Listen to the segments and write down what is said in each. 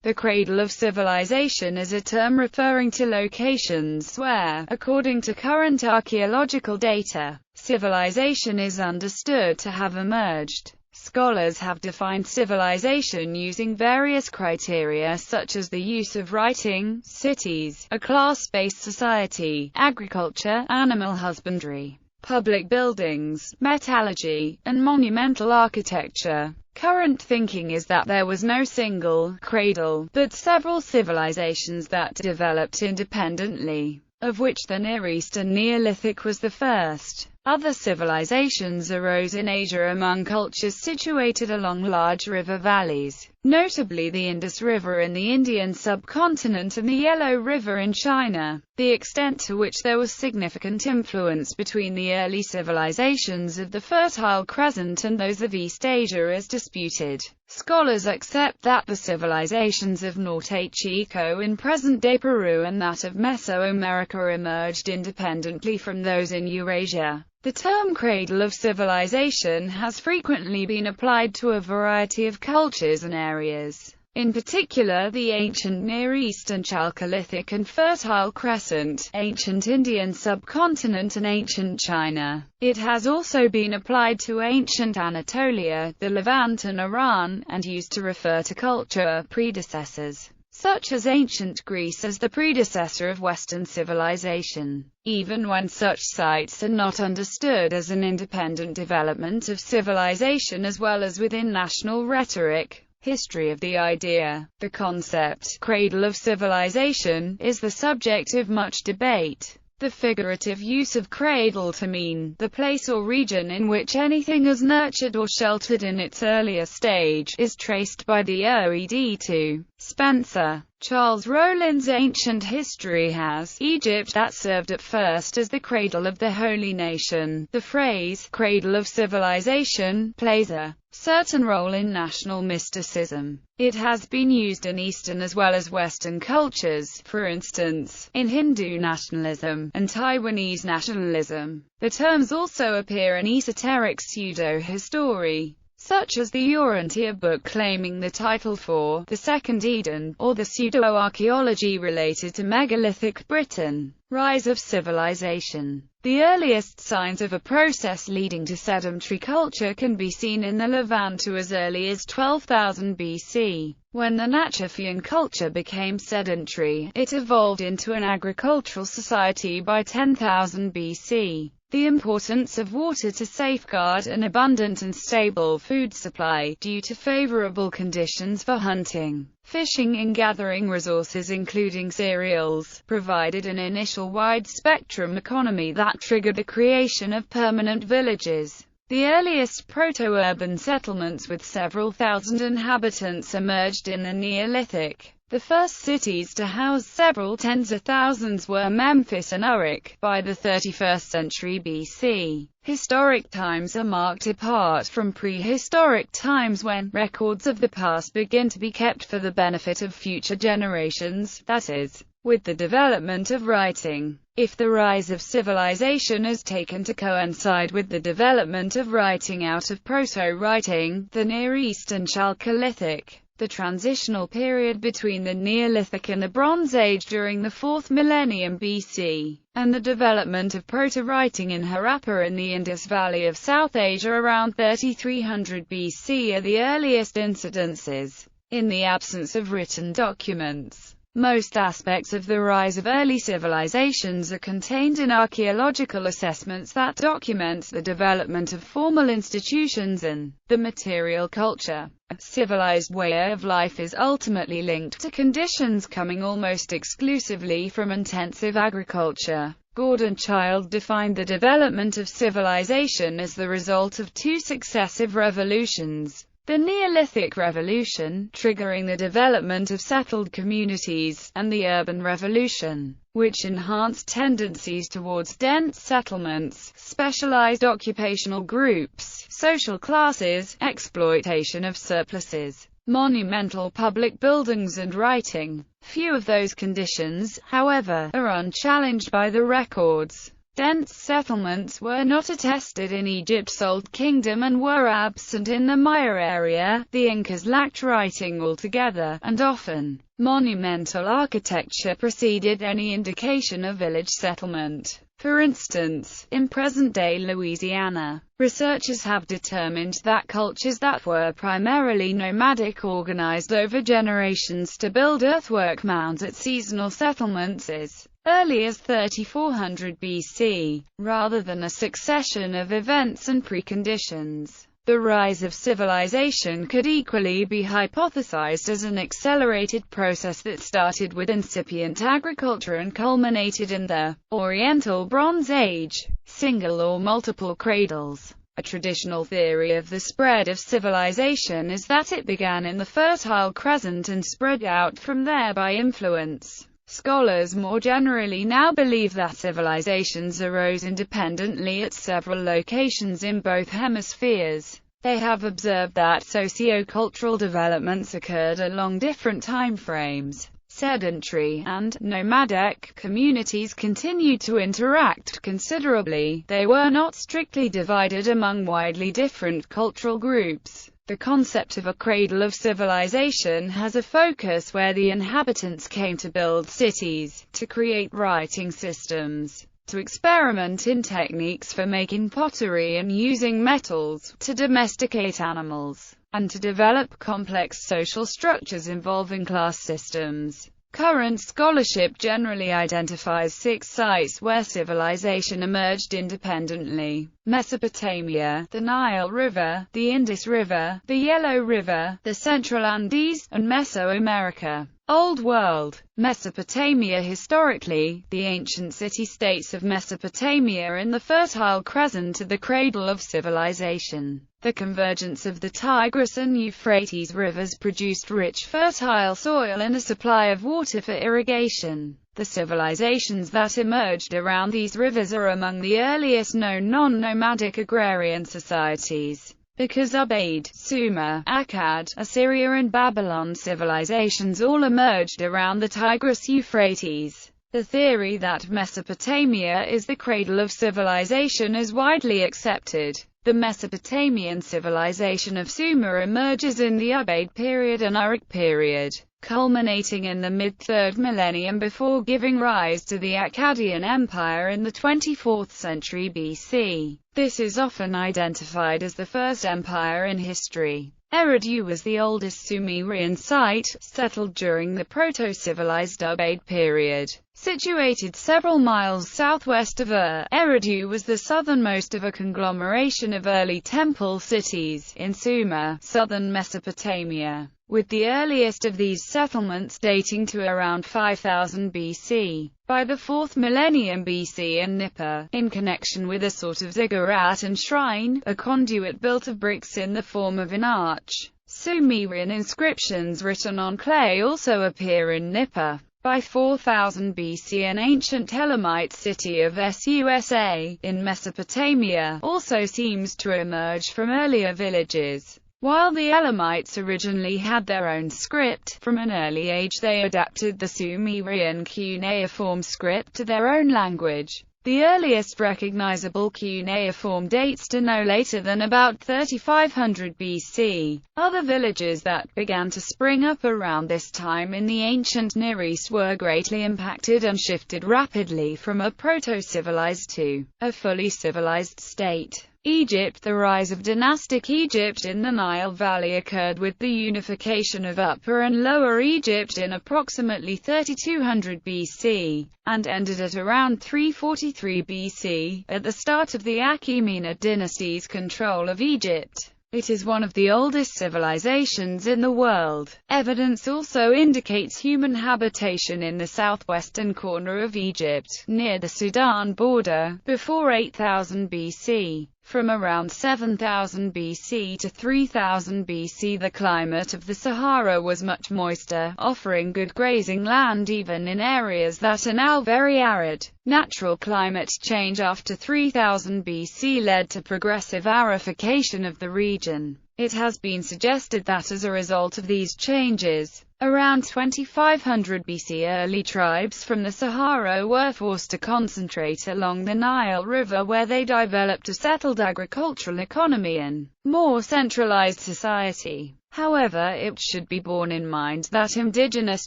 The Cradle of Civilization is a term referring to locations where, according to current archaeological data, civilization is understood to have emerged. Scholars have defined civilization using various criteria such as the use of writing, cities, a class-based society, agriculture, animal husbandry, public buildings, metallurgy, and monumental architecture. Current thinking is that there was no single cradle, but several civilizations that developed independently, of which the Near Eastern Neolithic was the first. Other civilizations arose in Asia among cultures situated along large river valleys, notably the Indus River in the Indian subcontinent and the Yellow River in China. The extent to which there was significant influence between the early civilizations of the Fertile Crescent and those of East Asia is disputed. Scholars accept that the civilizations of Norte, Chico in present-day Peru and that of Mesoamerica emerged independently from those in Eurasia. The term Cradle of Civilization has frequently been applied to a variety of cultures and areas, in particular the ancient Near East and Chalcolithic and Fertile Crescent, ancient Indian subcontinent and ancient China. It has also been applied to ancient Anatolia, the Levant and Iran, and used to refer to culture predecessors, such as ancient Greece as the predecessor of Western civilization, even when such sites are not understood as an independent development of civilization as well as within national rhetoric. History of the idea. The concept, Cradle of Civilization, is the subject of much debate. The figurative use of cradle to mean the place or region in which anything is nurtured or sheltered in its earlier stage is traced by the OED to Spencer. Charles Rowland's Ancient History has Egypt that served at first as the cradle of the holy nation. The phrase, Cradle of Civilization, plays a certain role in national mysticism. It has been used in Eastern as well as Western cultures, for instance, in Hindu nationalism and Taiwanese nationalism. The terms also appear in esoteric pseudo-history, such as the Urantia book claiming the title for the Second Eden, or the pseudo-archaeology related to megalithic Britain. Rise of civilization. The earliest signs of a process leading to sedentary culture can be seen in the Levant to as early as 12,000 BC. When the Natufian culture became sedentary, it evolved into an agricultural society by 10,000 BC. The importance of water to safeguard an abundant and stable food supply, due to favorable conditions for hunting, fishing and gathering resources including cereals, provided an initial wide-spectrum economy that triggered the creation of permanent villages. The earliest proto-urban settlements with several thousand inhabitants emerged in the Neolithic. The first cities to house several tens of thousands were Memphis and Uruk, by the 31st century BC. Historic times are marked apart from prehistoric times when records of the past begin to be kept for the benefit of future generations, that is, with the development of writing. If the rise of civilization is taken to coincide with the development of writing out of proto-writing, the Near East and Chalcolithic, the transitional period between the Neolithic and the Bronze Age during the 4th millennium BC, and the development of proto-writing in Harappa in the Indus Valley of South Asia around 3300 BC are the earliest incidences. In the absence of written documents, most aspects of the rise of early civilizations are contained in archaeological assessments that document the development of formal institutions and the material culture. A civilized way of life is ultimately linked to conditions coming almost exclusively from intensive agriculture. Gordon Childe defined the development of civilization as the result of two successive revolutions. The Neolithic Revolution, triggering the development of settled communities, and the Urban Revolution, which enhanced tendencies towards dense settlements, specialized occupational groups, social classes, exploitation of surpluses, monumental public buildings and writing. Few of those conditions, however, are unchallenged by the records. Dense settlements were not attested in Egypt's Old Kingdom and were absent in the Maya area. The Incas lacked writing altogether, and often, monumental architecture preceded any indication of village settlement. For instance, in present-day Louisiana, researchers have determined that cultures that were primarily nomadic organized over generations to build earthwork mounds at seasonal settlements as early as 3400 BC, rather than a succession of events and preconditions. The rise of civilization could equally be hypothesized as an accelerated process that started with incipient agriculture and culminated in the Oriental Bronze Age, single or multiple cradles. A traditional theory of the spread of civilization is that it began in the Fertile Crescent and spread out from there by influence. Scholars more generally now believe that civilizations arose independently at several locations in both hemispheres. They have observed that socio-cultural developments occurred along different time frames. Sedentary and nomadic communities continued to interact considerably. They were not strictly divided among widely different cultural groups. The concept of a cradle of civilization has a focus where the inhabitants came to build cities, to create writing systems, to experiment in techniques for making pottery and using metals, to domesticate animals, and to develop complex social structures involving class systems. Current scholarship generally identifies 6 sites where civilization emerged independently: Mesopotamia, the Nile River, the Indus River, the Yellow River, the Central Andes, and Mesoamerica. Old World Mesopotamia. Historically, the ancient city-states of Mesopotamia in the Fertile Crescent are the cradle of civilization. The convergence of the Tigris and Euphrates rivers produced rich fertile soil and a supply of water for irrigation. The civilizations that emerged around these rivers are among the earliest known non-nomadic agrarian societies. Because Ubaid, Sumer, Akkad, Assyria and Babylon civilizations all emerged around the Tigris-Euphrates. The theory that Mesopotamia is the cradle of civilization is widely accepted. The Mesopotamian civilization of Sumer emerges in the Ubaid period and Uruk period, culminating in the mid-3rd millennium before giving rise to the Akkadian Empire in the 24th century BC. This is often identified as the first empire in history. Eridu was the oldest Sumerian site, settled during the proto-civilized Ubaid period. Situated several miles southwest of Eridu was the southernmost of a conglomeration of early temple cities in Sumer, southern Mesopotamia, with the earliest of these settlements dating to around 5000 BC. By the 4th millennium BC in Nippur, in connection with a sort of ziggurat and shrine, a conduit built of bricks in the form of an arch. Sumerian inscriptions written on clay also appear in Nippur. By 4000 BC an ancient Elamite city of Susa, in Mesopotamia, also seems to emerge from earlier villages. While the Elamites originally had their own script, from an early age they adapted the Sumerian cuneiform script to their own language. The earliest recognizable cuneiform dates to no later than about 3500 BC. Other villages that began to spring up around this time in the ancient Near East were greatly impacted and shifted rapidly from a proto-civilized to a fully civilized state. Egypt. The rise of dynastic Egypt in the Nile Valley occurred with the unification of Upper and Lower Egypt in approximately 3200 BC, and ended at around 343 BC, at the start of the Achaemenid dynasty's control of Egypt. It is one of the oldest civilizations in the world. Evidence also indicates human habitation in the southwestern corner of Egypt, near the Sudan border, before 8000 BC. From around 7000 BC to 3000 BC the climate of the Sahara was much moister, offering good grazing land even in areas that are now very arid. Natural climate change after 3000 BC led to progressive aridification of the region. It has been suggested that as a result of these changes, Around 2500 BC, early tribes from the Sahara were forced to concentrate along the Nile River, where they developed a settled agricultural economy and more centralized society. However, it should be borne in mind that indigenous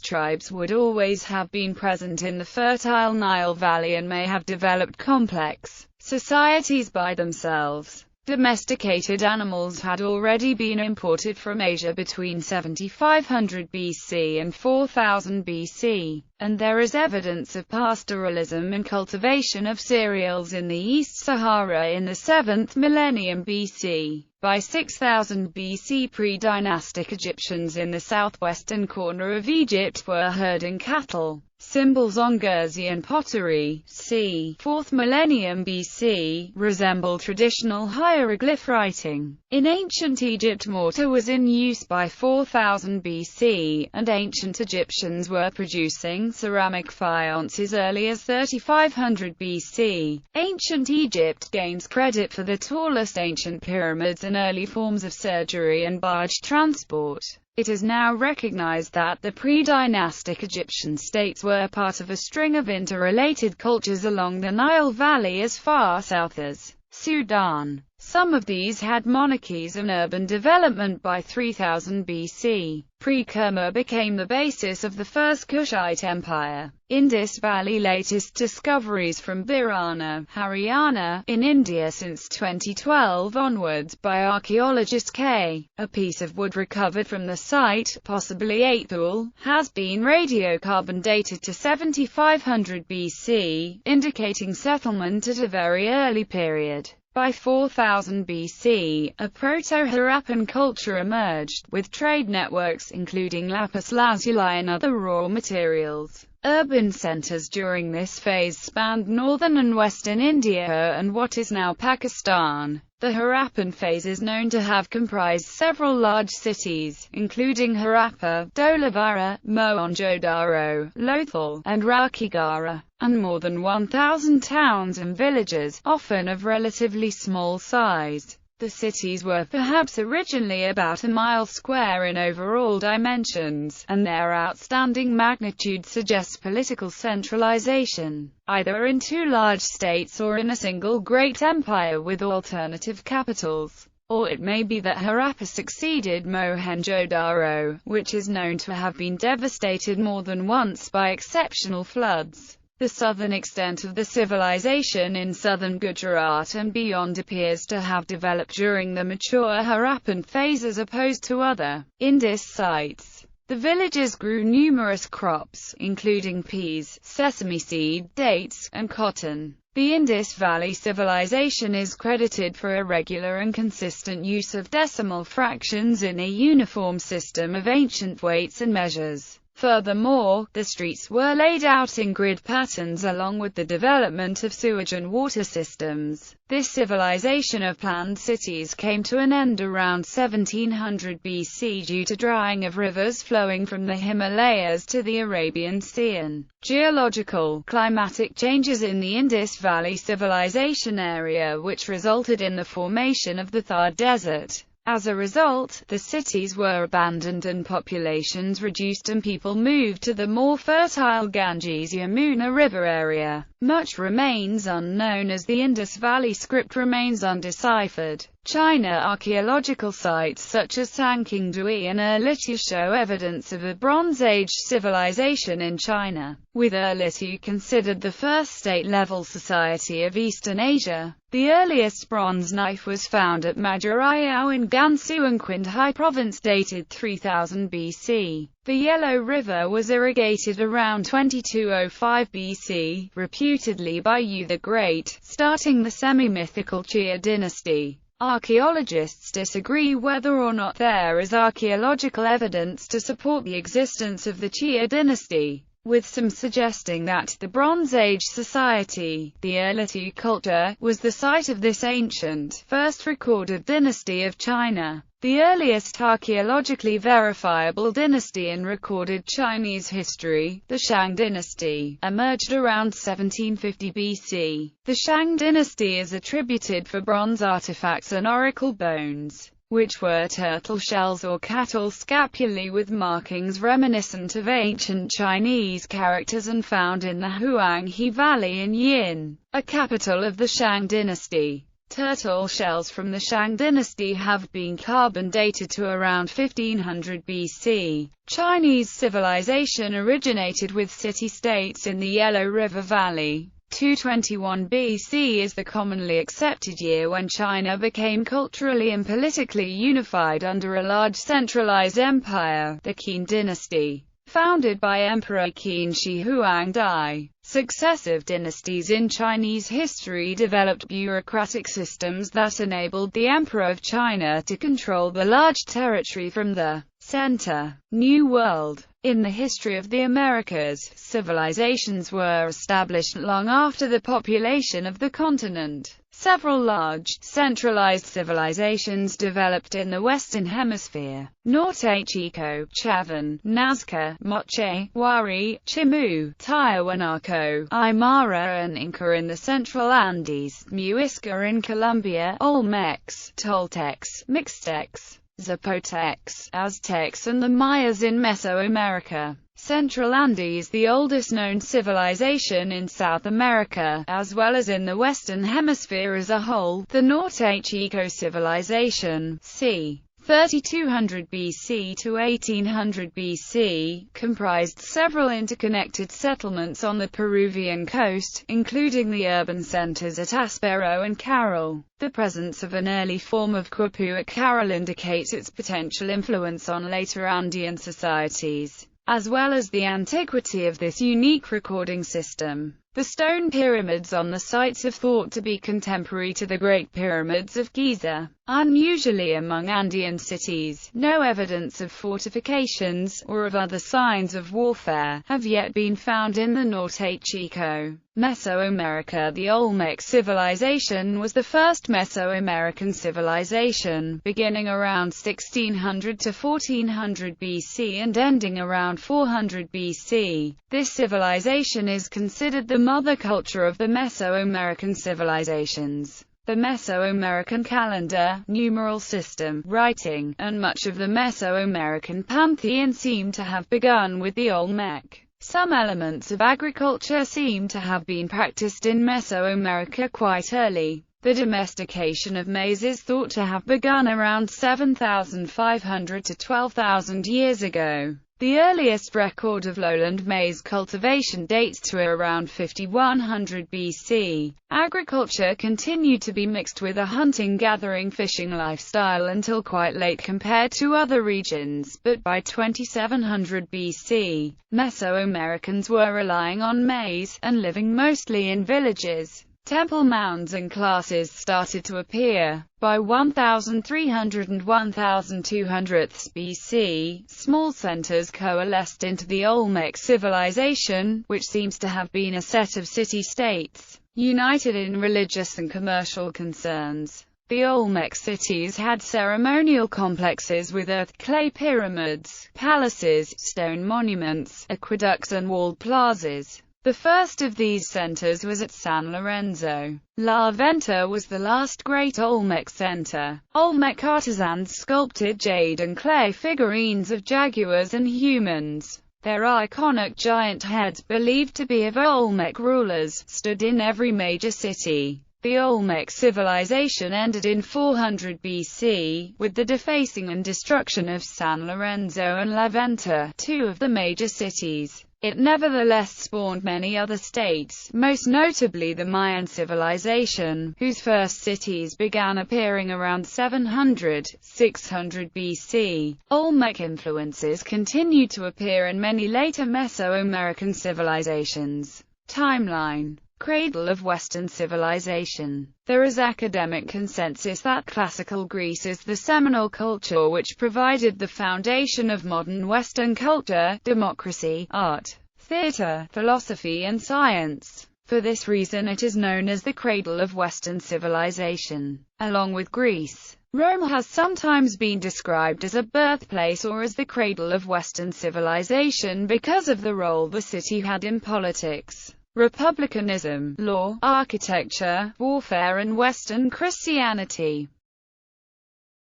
tribes would always have been present in the fertile Nile Valley and may have developed complex societies by themselves. Domesticated animals had already been imported from Asia between 7500 BC and 4000 BC, and there is evidence of pastoralism and cultivation of cereals in the East Sahara in the 7th millennium BC. By 6000 BC, pre-dynastic Egyptians in the southwestern corner of Egypt were herding cattle. Symbols on Gurzian pottery, c. 4th millennium BC, resemble traditional hieroglyph writing. In ancient Egypt, mortar was in use by 4000 BC, and ancient Egyptians were producing ceramic faience as early as 3500 BC. Ancient Egypt gains credit for the tallest ancient pyramids and early forms of surgery and barge transport. It is now recognized that the pre-dynastic Egyptian states were part of a string of interrelated cultures along the Nile Valley as far south as Sudan. Some of these had monarchies and urban development by 3000 BC. Pre-Kerma became the basis of the First Kushite Empire. Indus Valley. Latest discoveries from Birana, Haryana, in India since 2012 onwards by archaeologist K. A piece of wood recovered from the site, possibly Aithul, has been radiocarbon dated to 7500 BC, indicating settlement at a very early period. By 4000 BC, a proto-Harappan culture emerged, with trade networks including lapis lazuli and other raw materials. Urban centers during this phase spanned northern and western India and what is now Pakistan. The Harappan phase is known to have comprised several large cities, including Harappa, Dholavira, Mohenjo-daro, Lothal, and Rakhigarh, and more than 1,000 towns and villages, often of relatively small size. The cities were perhaps originally about a mile square in overall dimensions, and their outstanding magnitude suggests political centralization, either in two large states or in a single great empire with alternative capitals. Or it may be that Harappa succeeded Mohenjo-daro, which is known to have been devastated more than once by exceptional floods. The southern extent of the civilization in southern Gujarat and beyond appears to have developed during the mature Harappan phase as opposed to other Indus sites. The villages grew numerous crops, including peas, sesame seed, dates, and cotton. The Indus Valley Civilization is credited for a regular and consistent use of decimal fractions in a uniform system of ancient weights and measures. Furthermore, the streets were laid out in grid patterns along with the development of sewage and water systems. This civilization of planned cities came to an end around 1700 BC due to drying of rivers flowing from the Himalayas to the Arabian Sea and geological, climatic changes in the Indus Valley Civilization area which resulted in the formation of the Thar Desert. As a result, the cities were abandoned and populations reduced and people moved to the more fertile Ganges-Yamuna River area. Much remains unknown as the Indus Valley script remains undeciphered. China. Archaeological sites such as Sankingdui and Erlitou show evidence of a Bronze Age civilization in China, with Erlitou considered the first state-level society of Eastern Asia. The earliest bronze knife was found at Majorayao in Gansu and Qinghai Province dated 3000 BC. The Yellow River was irrigated around 2205 BC, reputedly by Yu the Great, starting the semi-mythical Xia dynasty. Archaeologists disagree whether or not there is archaeological evidence to support the existence of the Xia dynasty, with some suggesting that the Bronze Age society, the Erlitou culture, was the site of this ancient, first recorded dynasty of China. The earliest archaeologically verifiable dynasty in recorded Chinese history, the Shang dynasty, emerged around 1750 BC. The Shang dynasty is attributed for bronze artifacts and oracle bones. which were turtle shells or cattle scapulae with markings reminiscent of ancient Chinese characters and found in the Huanghe Valley in Yin, a capital of the Shang dynasty. Turtle shells from the Shang dynasty have been carbon dated to around 1500 BC. Chinese civilization originated with city-states in the Yellow River Valley. 221 BC is the commonly accepted year when China became culturally and politically unified under a large centralized empire, the Qin dynasty, founded by Emperor Qin Shi Huangdi. Successive dynasties in Chinese history developed bureaucratic systems that enabled the Emperor of China to control the large territory from the center. New World. In the history of the Americas, civilizations were established long after the population of the continent. Several large, centralized civilizations developed in the Western Hemisphere: Norte, Chico, Chavan, Nazca, Moche, Wari, Chimu, Tiahuanaco, Aymara and Inca in the Central Andes, Muisca in Colombia, Olmecs, Toltecs, Mixtecs, Zapotecs, Aztecs and the Mayas in Mesoamerica. Central Andes, the oldest known civilization in South America, as well as in the Western Hemisphere as a whole. The Norte Chico civilization, c. 3200 BC to 1800 BC, comprised several interconnected settlements on the Peruvian coast, including the urban centers at Aspero and Carol. The presence of an early form of Quipu at Carol indicates its potential influence on later Andean societies, as well as the antiquity of this unique recording system. The stone pyramids on the sites are thought to be contemporary to the Great Pyramids of Giza. Unusually among Andean cities, no evidence of fortifications, or of other signs of warfare, have yet been found in the Norte Chico. Mesoamerica. The Olmec Civilization was the first Mesoamerican civilization, beginning around 1600 to 1400 BC and ending around 400 BC. This civilization is considered the mother culture of the Mesoamerican civilizations. The Mesoamerican calendar, numeral system, writing, and much of the Mesoamerican pantheon seem to have begun with the Olmec. Some elements of agriculture seem to have been practiced in Mesoamerica quite early. The domestication of maize is thought to have begun around 7,500 to 12,000 years ago. The earliest record of lowland maize cultivation dates to around 5100 BC. Agriculture continued to be mixed with a hunting-gathering fishing lifestyle until quite late compared to other regions, but by 2700 BC, Mesoamericans were relying on maize, and living mostly in villages. Temple mounds and classes started to appear. By 1300 and 1200 BC, small centers coalesced into the Olmec civilization, which seems to have been a set of city-states, united in religious and commercial concerns. The Olmec cities had ceremonial complexes with earth-clay pyramids, palaces, stone monuments, aqueducts and walled plazas. The first of these centers was at San Lorenzo. La Venta was the last great Olmec center. Olmec artisans sculpted jade and clay figurines of jaguars and humans. Their iconic giant heads, believed to be of Olmec rulers, stood in every major city. The Olmec civilization ended in 400 BC, with the defacing and destruction of San Lorenzo and La Venta, two of the major cities. It nevertheless spawned many other states, most notably the Mayan civilization, whose first cities began appearing around 700–600 BC. Olmec influences continued to appear in many later Mesoamerican civilizations. Timeline. Cradle of Western Civilization. There is academic consensus that classical Greece is the seminal culture which provided the foundation of modern Western culture, democracy, art, theater, philosophy and science. For this reason it is known as the cradle of Western civilization. Along with Greece, Rome has sometimes been described as a birthplace or as the cradle of Western civilization because of the role the city had in politics, republicanism, law, architecture, warfare and Western Christianity.